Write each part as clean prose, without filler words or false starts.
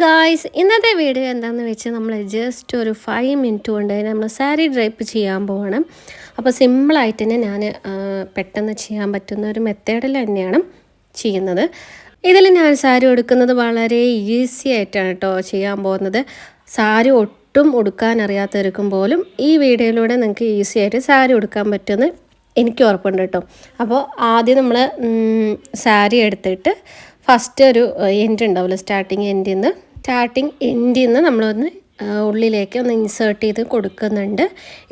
Guys, ഇന്നത്തെ video എന്താണെന്ന് വെച്ചാൽ നമ്മൾ ജസ്റ്റ് ഒരു 5 മിനിറ്റ് കൊണ്ട് നമ്മൾ സാരി ഡ്രൈപ്പ് ചെയ്യാൻ പോവാണ്. അപ്പോൾ സിമ്പിളായിട്ട് തന്നെ ഞാൻ പെട്ടെന്ന് ചെയ്യാൻ പറ്റുന്ന ഒരു മെത്തേഡിൽ തന്നെയാണ് ചെയ്യുന്നത്. ഇതിൽ ഞാൻ സാരി ഉടുക്കുന്നത് വളരെ ഈസി ആയിട്ടാണ് കേട്ടോ ചെയ്യാൻ പോകുന്നത്. സാരി ഒട്ടും ഉടുക്കാൻ അറിയാത്തവർക്കും പോലും ഈ വീഡിയോയിലൂടെ നിങ്ങൾക്ക് ഈസി ആയിട്ട് സാരി ഉടുക്കാൻ പറ്റുമെന്ന് എനിക്ക് ഉറപ്പുണ്ട് കേട്ടോ. അപ്പോൾ ആദ്യം നമ്മൾ സാരി എടുത്തിട്ട് ഫസ്റ്റ് ഒരു എൻഡ് ഉണ്ടാവില്ല, സ്റ്റാർട്ടിങ് എൻഡിൽ നിന്ന് നമ്മളൊന്ന് ഉള്ളിലേക്ക് ഒന്ന് ഇൻസേർട്ട് ചെയ്ത് കൊടുക്കുന്നുണ്ട്.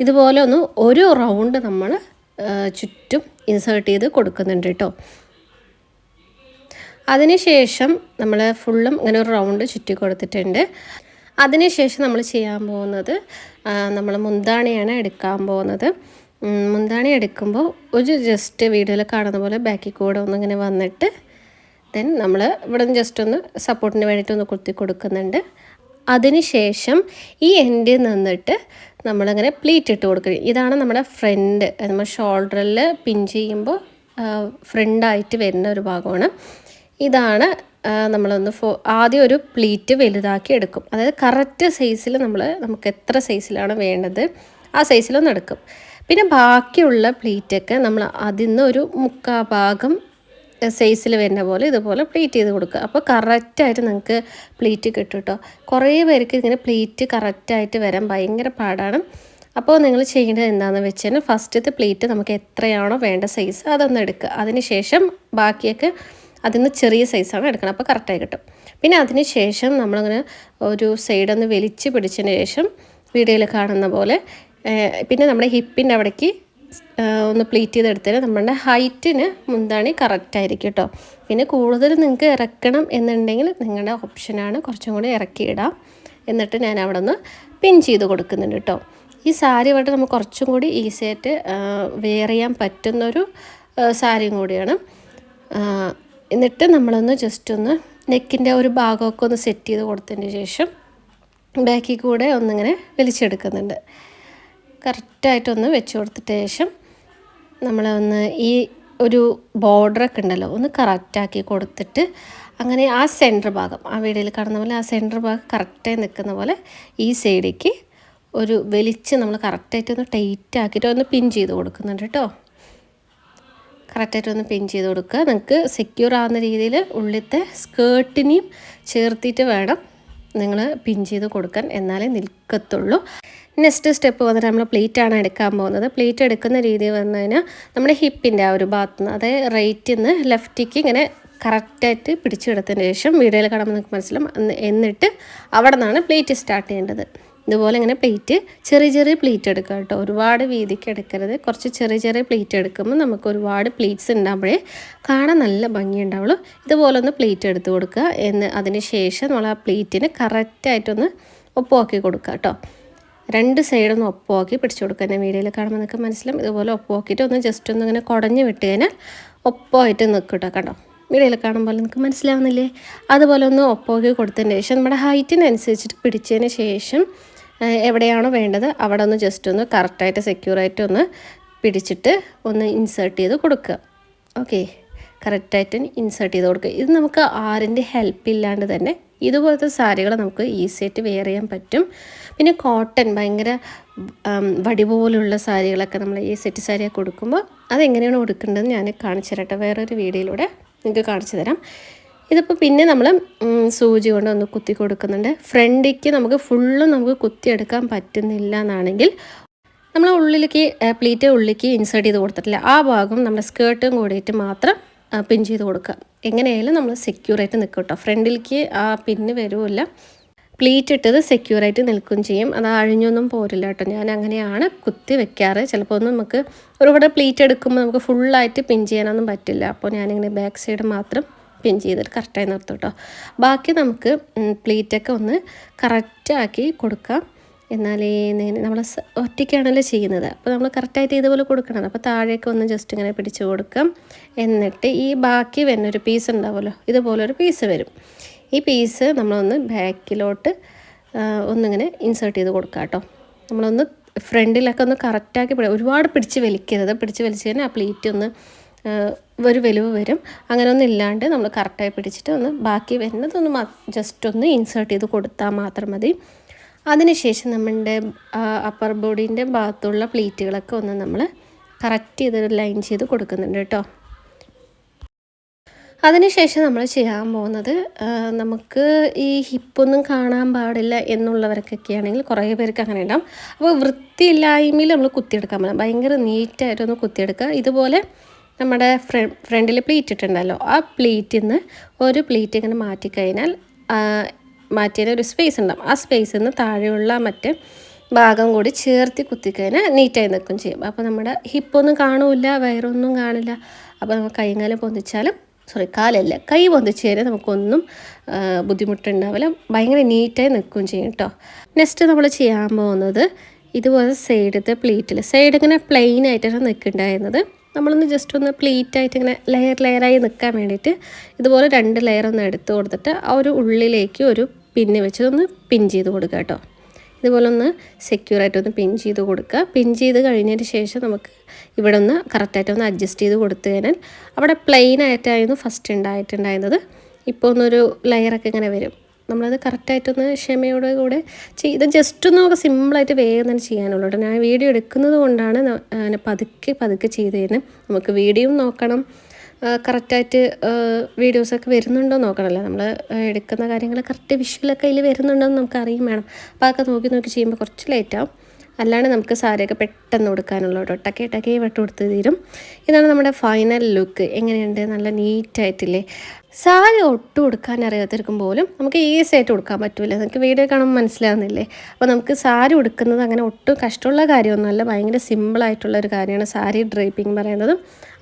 ഇതുപോലെ ഒന്ന് ഒരു റൗണ്ട് നമ്മൾ ചുറ്റും ഇൻസേർട്ട് ചെയ്ത് കൊടുക്കുന്നുണ്ട് കേട്ടോ. അതിനുശേഷം നമ്മൾ ഫുള്ളും ഇങ്ങനെ ഒരു റൗണ്ട് ചുറ്റി കൊടുത്തിട്ടുണ്ട്. അതിനുശേഷം നമ്മൾ ചെയ്യാൻ പോകുന്നത് നമ്മൾ മുന്താണിയാണ് എടുക്കാൻ പോകുന്നത്. മുന്താണി എടുക്കുമ്പോൾ ഒരു ജസ്റ്റ് വീഡിയോയിൽ കാണുന്ന പോലെ ബാക്കിൽ കൂടെ ഒന്നിങ്ങനെ വന്നിട്ട് ദെൻ നമ്മൾ ഇവിടെ നിന്ന് ജസ്റ്റ് ഒന്ന് സപ്പോർട്ടിന് വേണ്ടിയിട്ട് ഒന്ന് കുത്തി കൊടുക്കുന്നുണ്ട്. അതിനുശേഷം ഈ എൻഡിൽ നിന്നിട്ട് നമ്മളിങ്ങനെ പ്ലീറ്റ് ഇട്ട് കൊടുക്കുക. ഇതാണ് നമ്മുടെ ഫ്രണ്ട്, നമ്മൾ ഷോൾഡറിൽ പിൻ ചെയ്യുമ്പോൾ ഫ്രണ്ടായിട്ട് വരുന്ന ഒരു ഭാഗമാണ്. ഇതാണ് നമ്മളൊന്ന് ആദ്യം ഒരു പ്ലീറ്റ് വലുതാക്കി എടുക്കും. അതായത് കറക്റ്റ് സൈസിൽ നമുക്ക് എത്ര സൈസിലാണ് വേണ്ടത് ആ സൈസിലൊന്ന് എടുക്കും. പിന്നെ ബാക്കിയുള്ള പ്ലീറ്റൊക്കെ നമ്മൾ അതിൽ നിന്ന് ഒരു 3/4 ഭാഗം സൈസിൽ വരുന്ന പോലെ ഇതുപോലെ പ്ലീറ്റ് ചെയ്ത് കൊടുക്കുക. അപ്പോൾ കറക്റ്റായിട്ട് നിങ്ങൾക്ക് പ്ലീറ്റ് കിട്ടും കേട്ടോ. കുറേ പേർക്ക് ഇങ്ങനെ പ്ലീറ്റ് കറക്റ്റായിട്ട് വരാൻ ഭയങ്കര പാടാണ്. അപ്പോൾ നിങ്ങൾ ചെയ്യേണ്ടത് എന്താണെന്ന് വെച്ചാൽ ഫസ്റ്റത്തെ പ്ലീറ്റ് നമുക്ക് എത്രയാണോ വേണ്ട സൈസ് അതൊന്ന് എടുക്കുക. അതിനുശേഷം ബാക്കിയൊക്കെ അതിൽ നിന്ന് ചെറിയ സൈസാണ് എടുക്കണം, അപ്പോൾ കറക്റ്റായി കിട്ടും. പിന്നെ അതിന് ശേഷം നമ്മളിങ്ങനെ ഒരു സൈഡൊന്ന് വലിച്ച് പിടിച്ചതിന് ശേഷം വീഡിയോയിൽ കാണുന്ന പോലെ പിന്നെ നമ്മുടെ ഹിപ്പിൻ്റെ അവിടേക്ക് ഒന്ന് പ്ലീറ്റ് ചെയ്തെടുത്താൽ നമ്മുടെ ഹൈറ്റിന് മുന്താണി കറക്റ്റായിരിക്കും കേട്ടോ. പിന്നെ കൂടുതൽ നിങ്ങൾക്ക് ഇറക്കണം എന്നുണ്ടെങ്കിൽ നിങ്ങളുടെ ഓപ്ഷനാണ്, കുറച്ചും കൂടി ഇറക്കിയിടാം. എന്നിട്ട് ഞാൻ അവിടെ ഒന്ന് പിൻ ചെയ്ത് കൊടുക്കുന്നുണ്ട് കേട്ടോ. ഈ സാരി ആയിട്ട് നമുക്ക് കുറച്ചും കൂടി ഈസി ആയിട്ട് വെയർ ചെയ്യാൻ പറ്റുന്നൊരു സാരിയും കൂടിയാണ്. എന്നിട്ട് നമ്മളൊന്ന് ജസ്റ്റ് ഒന്ന് നെക്കിൻ്റെ ഒരു ഭാഗമൊക്കെ ഒന്ന് സെറ്റ് ചെയ്ത് കൊടുത്തതിന് ശേഷം ബാക്കിൽ കൂടെ ഒന്നിങ്ങനെ വലിച്ചെടുക്കുന്നുണ്ട്. കറക്റ്റായിട്ടൊന്ന് വെച്ച് കൊടുത്തിട്ട് ശേഷം നമ്മളൊന്ന് ഈ ഒരു ബോർഡറൊക്കെ ഉണ്ടല്ലോ ഒന്ന് കറക്റ്റാക്കി കൊടുത്തിട്ട് അങ്ങനെ ആ സെൻറ്റർ ഭാഗം ആ വീഡിയോയിൽ കാണുന്ന പോലെ ആ സെൻറ്റർ ഭാഗം കറക്റ്റായി നിൽക്കുന്ന പോലെ ഈ സൈഡിലേക്ക് ഒരു വലിച്ച് നമ്മൾ കറക്റ്റായിട്ടൊന്ന് ടൈറ്റ് ആക്കിയിട്ട് ഒന്ന് പിൻ ചെയ്ത് കൊടുക്കുന്നുണ്ട് കേട്ടോ. കറക്റ്റായിട്ടൊന്ന് പിൻ ചെയ്ത് കൊടുക്കുക. നിങ്ങൾക്ക് സെക്യൂർ ആവുന്ന രീതിയിൽ ഉള്ളിലത്തെ സ്കേർട്ടിനെയും ചേർത്തിട്ട് വേണം നിങ്ങൾ പിൻ ചെയ്ത് കൊടുക്കാൻ, എന്നാലേ നിൽക്കത്തുള്ളൂ. നെക്സ്റ്റ് സ്റ്റെപ്പ് വന്നിട്ട് നമ്മൾ പ്ലീറ്റാണ് എടുക്കാൻ പോകുന്നത്. പ്ലീറ്റ് എടുക്കുന്ന രീതി വന്നു കഴിഞ്ഞാൽ നമ്മുടെ ഹിപ്പിൻ്റെ ആ ഒരു ഭാഗത്ത് നിന്ന്, അതായത് റൈറ്റിൽ നിന്ന് ലെഫ്റ്റിലേക്ക് ഇങ്ങനെ കറക്റ്റായിട്ട് പിടിച്ചെടുത്തതിന് ശേഷം വീഡിയോയിൽ കാണുമ്പോൾ നിങ്ങൾക്ക് മനസ്സിലാവും. എന്നിട്ട് അവിടെ നിന്നാണ് പ്ലീറ്റ് സ്റ്റാർട്ട് ചെയ്യേണ്ടത്. ഇതുപോലെ ഇങ്ങനെ പ്ലീറ്റ് ചെറിയ പ്ലീറ്റ് എടുക്കുക കേട്ടോ. ഒരുപാട് വീതിക്ക് എടുക്കരുത്. കുറച്ച് ചെറിയ പ്ലീറ്റ് എടുക്കുമ്പോൾ നമുക്ക് ഒരുപാട് പ്ലീറ്റ്സ് ഉണ്ടാകുമ്പോഴേ കാണാൻ നല്ല ഭംഗി ഉണ്ടാവുള്ളൂ. ഇതുപോലെ ഒന്ന് പ്ലീറ്റ് എടുത്ത് കൊടുക്കുക. അതിന് ശേഷം നമ്മൾ ആ പ്ലീറ്റിന് കറക്റ്റായിട്ടൊന്ന് ഒപ്പമാക്കി കൊടുക്കുക കേട്ടോ. രണ്ട് സൈഡൊന്ന് ഒപ്പമാക്കി പിടിച്ചു കൊടുക്കുക. ഞാൻ വീഡിയോയിൽ കാണുമ്പോൾ നിങ്ങൾക്ക് മനസ്സിലാവും. ഇതുപോലെ ഒപ്പമാക്കിയിട്ട് ഒന്ന് ജസ്റ്റ് ഒന്ന് ഇങ്ങനെ കുടഞ്ഞ് വിട്ട് കഴിഞ്ഞാൽ ഒപ്പമായിട്ട് നിൽക്കും കേട്ടോ. കണ്ടോ, വീഡിയോയിൽ കാണുമ്പോൾ നിങ്ങൾക്ക് മനസ്സിലാവുന്നില്ലേ? അതുപോലെ ഒന്ന് ഒപ്പമാക്കി കൊടുത്തതിന് ശേഷം നമ്മുടെ ഹൈറ്റിനനുസരിച്ചിട്ട് പിടിച്ചതിന് ശേഷം എവിടെയാണോ വേണ്ടത് അവിടെ ഒന്ന് ജസ്റ്റ് ഒന്ന് കറക്റ്റായിട്ട് സെക്യൂറായിട്ട് ഒന്ന് പിടിച്ചിട്ട് ഒന്ന് ഇൻസേർട്ട് ചെയ്ത് കൊടുക്കുക. ഓക്കെ, കറക്റ്റായിട്ട് ഇൻസേർട്ട് ചെയ്ത് കൊടുക്കുക. ഇത് നമുക്ക് ആരിൻ്റെ ഹെൽപ്പ് ഇല്ലാണ്ട് തന്നെ ഇതുപോലത്തെ സാരികൾ നമുക്ക് ഈസി ആയിട്ട് വെയർ ചെയ്യാൻ പറ്റും. പിന്നെ കോട്ടൺ ഭയങ്കര വടി പോലുള്ള സാരികളൊക്കെ നമ്മൾ ഈ സെറ്റ് സാരിയൊക്കെ കൊടുക്കുമ്പോൾ അതെങ്ങനെയാണ് കൊടുക്കേണ്ടതെന്ന് ഞാൻ കാണിച്ചു തരട്ടെ. വേറൊരു വീഡിയോയിലൂടെ നിങ്ങൾക്ക് കാണിച്ചു തരാം. ഇതിപ്പോൾ പിന്നെ നമ്മൾ സൂചി കൊണ്ട് ഒന്ന് കുത്തി കൊടുക്കുന്നുണ്ട്. ഫ്രണ്ടിലേക്ക് നമുക്ക് ഫുള്ളും നമുക്ക് കുത്തിയെടുക്കാൻ പറ്റുന്നില്ല എന്നാണെങ്കിൽ നമ്മൾ ഉള്ളിലേക്ക് പ്ലീറ്റ് ഉള്ളിലേക്ക് ഇൻസേർട്ട് ചെയ്ത് കൊടുത്തിട്ടില്ല ആ ഭാഗം നമ്മുടെ സ്കേർട്ടും കൂടിയിട്ട് മാത്രം പിൻ ചെയ്ത് കൊടുക്കുക. എങ്ങനെയായാലും നമ്മൾ സെക്യൂറായിട്ട് നിൽക്കും കേട്ടോ. ഫ്രണ്ടിലേക്ക് ആ പിന്ന് വരുമില്ല, പ്ലീറ്റ് ഇട്ടത് സെക്യൂറായിട്ട് നിൽക്കുകയും ചെയ്യും. അത് അഴിഞ്ഞൊന്നും പോരില്ല കേട്ടോ. ഞാൻ അങ്ങനെയാണ് കുത്തി വെക്കാറ്. ചിലപ്പോൾ ഒന്നും നമുക്ക് ഒരുപാട് പ്ലീറ്റ് എടുക്കുമ്പോൾ നമുക്ക് ഫുള്ളായിട്ട് പിൻ ചെയ്യാനൊന്നും പറ്റില്ല. അപ്പോൾ ഞാനിങ്ങനെ ബാക്ക് സൈഡ് മാത്രം പിൻ ചെയ്തിട്ട് കറക്റ്റായി നിർത്തും കേട്ടോ. ബാക്കി നമുക്ക് പ്ലീറ്റൊക്കെ ഒന്ന് കറക്റ്റാക്കി കൊടുക്കാം. എന്നാലേ നമ്മൾ ഒറ്റയ്ക്കാണല്ലോ ചെയ്യുന്നത്, അപ്പോൾ നമ്മൾ കറക്റ്റായിട്ട് ഇതുപോലെ കൊടുക്കണം. അപ്പോൾ താഴേക്ക് ഒന്ന് ജസ്റ്റ് ഇങ്ങനെ പിടിച്ച് കൊടുക്കാം. എന്നിട്ട് ഈ ബാക്കി വരുന്നൊരു പീസ് ഉണ്ടാവുമല്ലോ, ഇതുപോലൊരു പീസ് വരും. ഈ പീസ് നമ്മളൊന്ന് ബാക്കിലോട്ട് ഒന്നിങ്ങനെ ഇൻസേർട്ട് ചെയ്ത് കൊടുക്കാം കേട്ടോ. നമ്മളൊന്ന് ഫ്രണ്ടിലൊക്കെ ഒന്ന് കറക്റ്റാക്കി ഒരുപാട് പിടിച്ച് വലിക്കരുത്. പിടിച്ച് വലിച്ച് കഴിഞ്ഞാൽ ആ പ്ലീറ്റ് ഒന്ന് ഒരു വലിവ് വരും. അങ്ങനെയൊന്നും ഇല്ലാണ്ട് നമ്മൾ കറക്റ്റായി പിടിച്ചിട്ട് ഒന്ന് ബാക്കി വരുന്നതൊന്ന് ജസ്റ്റ് ഒന്ന് ഇൻസേർട്ട് ചെയ്ത് കൊടുത്താൽ മാത്രം മതി. അതിനുശേഷം നമ്മളുടെ അപ്പർ ബോഡീൻ്റെ ഭാഗത്തുള്ള പ്ലീറ്റുകളൊക്കെ ഒന്ന് നമ്മൾ കറക്റ്റ് ചെയ്ത് ലൈൻ ചെയ്ത് കൊടുക്കുന്നുണ്ട് കേട്ടോ. അതിനുശേഷം നമ്മൾ ചെയ്യാൻ പോകുന്നത്, നമുക്ക് ഈ ഹിപ്പൊന്നും കാണാൻ പാടില്ല എന്നുള്ളവർക്കൊക്കെ ആണെങ്കിൽ കുറേ പേർക്ക് അങ്ങനെ ഉണ്ടാവും. അപ്പോൾ വൃത്തിയില്ലായ്മയിൽ നമ്മൾ കുത്തിയെടുക്കാൻ പറ്റില്ല, ഭയങ്കര നീറ്റായിട്ടൊന്ന് കുത്തിയെടുക്കുക. ഇതുപോലെ നമ്മുടെ ഫ്രണ്ടിൽ പ്ലീറ്റ് ഇട്ടുണ്ടല്ലോ, ആ പ്ലീറ്റിൽ നിന്ന് ഒരു പ്ലീറ്റ് ഇങ്ങനെ മാറ്റിക്കഴിഞ്ഞാൽ മാറ്റിയതിന് ഒരു സ്പേസ് ഉണ്ടാവും. ആ സ്പേസിൽ നിന്ന് താഴെയുള്ള മറ്റേ ഭാഗം കൂടി ചേർത്തി കുത്തിക്കഴിഞ്ഞാൽ നീറ്റായി നിൽക്കും ചെയ്യും. അപ്പോൾ നമ്മുടെ ഹിപ്പൊന്നും കാണില്ല, വയറൊന്നും കാണില്ല. അപ്പോൾ നമ്മൾ കൈകാലം പൊന്തിച്ചാലും കാലല്ല, കൈ പൊന്തിച്ച് കഴിഞ്ഞാൽ നമുക്കൊന്നും ബുദ്ധിമുട്ടുണ്ടാവില്ല, ഭയങ്കര നീറ്റായി നിൽക്കുകയും ചെയ്യും കേട്ടോ. നെക്സ്റ്റ് നമ്മൾ ചെയ്യാൻ പോകുന്നത്, ഇതുപോലെ സൈഡത്തെ പ്ലീറ്റിൽ സൈഡ് ഇങ്ങനെ പ്ലെയിൻ ആയിട്ടാണ് നിൽക്കുന്നുണ്ടായിരുന്നത്. നമ്മളൊന്ന് ജസ്റ്റ് ഒന്ന് പ്ലീറ്റായിട്ട് ഇങ്ങനെ ലെയറായി നിൽക്കാൻ വേണ്ടിയിട്ട് ഇതുപോലെ 2 ലെയർ ഒന്ന് എടുത്ത് കൊടുത്തിട്ട് ആ ഒരു ഉള്ളിലേക്ക് ഒരു പിന്ന് വെച്ച് ഒന്ന് പിൻ ചെയ്ത് കൊടുക്കുക കേട്ടോ. ഇതുപോലെ ഒന്ന് സെക്യൂറായിട്ടൊന്ന് പിൻ ചെയ്ത് കൊടുക്കുക. പിൻ ചെയ്ത് കഴിഞ്ഞതിന് ശേഷം നമുക്ക് ഇവിടെ ഒന്ന് കറക്റ്റായിട്ടൊന്ന് അഡ്ജസ്റ്റ് ചെയ്ത് കൊടുത്തു കഴിഞ്ഞാൽ അവിടെ പ്ലെയിൻ ആയിട്ടായിരുന്നു ഫസ്റ്റ് ഉണ്ടായിട്ടുണ്ടായിരുന്നത്. ഇപ്പോൾ ഒന്നൊരു ലെയറൊക്കെ ഇങ്ങനെ വരും. നമ്മളത് കറക്റ്റായിട്ടൊന്ന് ക്ഷമയോടെ കൂടെ ചെയ്ത് ജസ്റ്റ് ഒന്ന് നമുക്ക് സിമ്പിളായിട്ട് വേഗം തന്നെ ചെയ്യാനുള്ളൂ കേട്ടോ. ഞാൻ വീഡിയോ എടുക്കുന്നത് കൊണ്ടാണ് പതുക്കെ ചെയ്ത് തരുന്നത്. നമുക്ക് വീഡിയോ നോക്കണം, കറക്റ്റായിട്ട് വീഡിയോസൊക്കെ വരുന്നുണ്ടോ നോക്കണമല്ലോ. നമ്മൾ എടുക്കുന്ന കാര്യങ്ങൾ കറക്റ്റ് വിഷ്വലൊക്കെ അതിൽ വരുന്നുണ്ടോ എന്ന് നമുക്ക് അറിയും വേണം. അപ്പോൾ അതൊക്കെ നോക്കി ചെയ്യുമ്പോൾ കുറച്ച് ലേറ്റാവും. അല്ലാണ്ട് നമുക്ക് സാരിയൊക്കെ പെട്ടെന്ന് കൊടുക്കാനുള്ള കേട്ടോ. ടക്കേ വെട്ട് കൊടുത്ത് തീരും. ഇതാണ് നമ്മുടെ ഫൈനൽ ലുക്ക്. എങ്ങനെയുണ്ട്? നല്ല നീറ്റായിട്ടില്ലേ? സാരി ഒട്ടും കൊടുക്കാൻ അറിയാത്തിരിക്കും പോലും നമുക്ക് ഈസി ആയിട്ട് കൊടുക്കാൻ പറ്റില്ല. നമുക്ക് വീഡിയോ കാണുമ്പോൾ മനസ്സിലാവുന്നില്ലേ? അപ്പോൾ നമുക്ക് സാരി ഉടുക്കുന്നത് അങ്ങനെ ഒട്ടും കഷ്ടമുള്ള കാര്യമൊന്നുമല്ല, ഭയങ്കര സിമ്പിളായിട്ടുള്ള ഒരു കാര്യമാണ് സാരി ഡ്രൈപ്പിംഗ് പറയുന്നത്.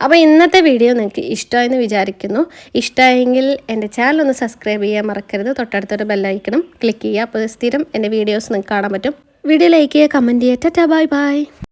അപ്പോൾ ഇന്നത്തെ വീഡിയോ നിങ്ങൾക്ക് ഇഷ്ടമായെന്ന് വിചാരിക്കുന്നു. ഇഷ്ടമായെങ്കിൽ എൻ്റെ ചാനൽ ഒന്ന് സബ്സ്ക്രൈബ് ചെയ്യാൻ മറക്കരുത്. തൊട്ടടുത്തൊരു ബെല്ലൈക്കണം ക്ലിക്ക് ചെയ്യുക. അപ്പോൾ സ്ഥിരം എൻ്റെ വീഡിയോസ് നിങ്ങൾക്ക് കാണാൻ പറ്റും. വീഡിയോ ലൈക്ക് ചെയ്യുക, കമൻറ്റ് ചെയ്യുക. Tata, bye bye.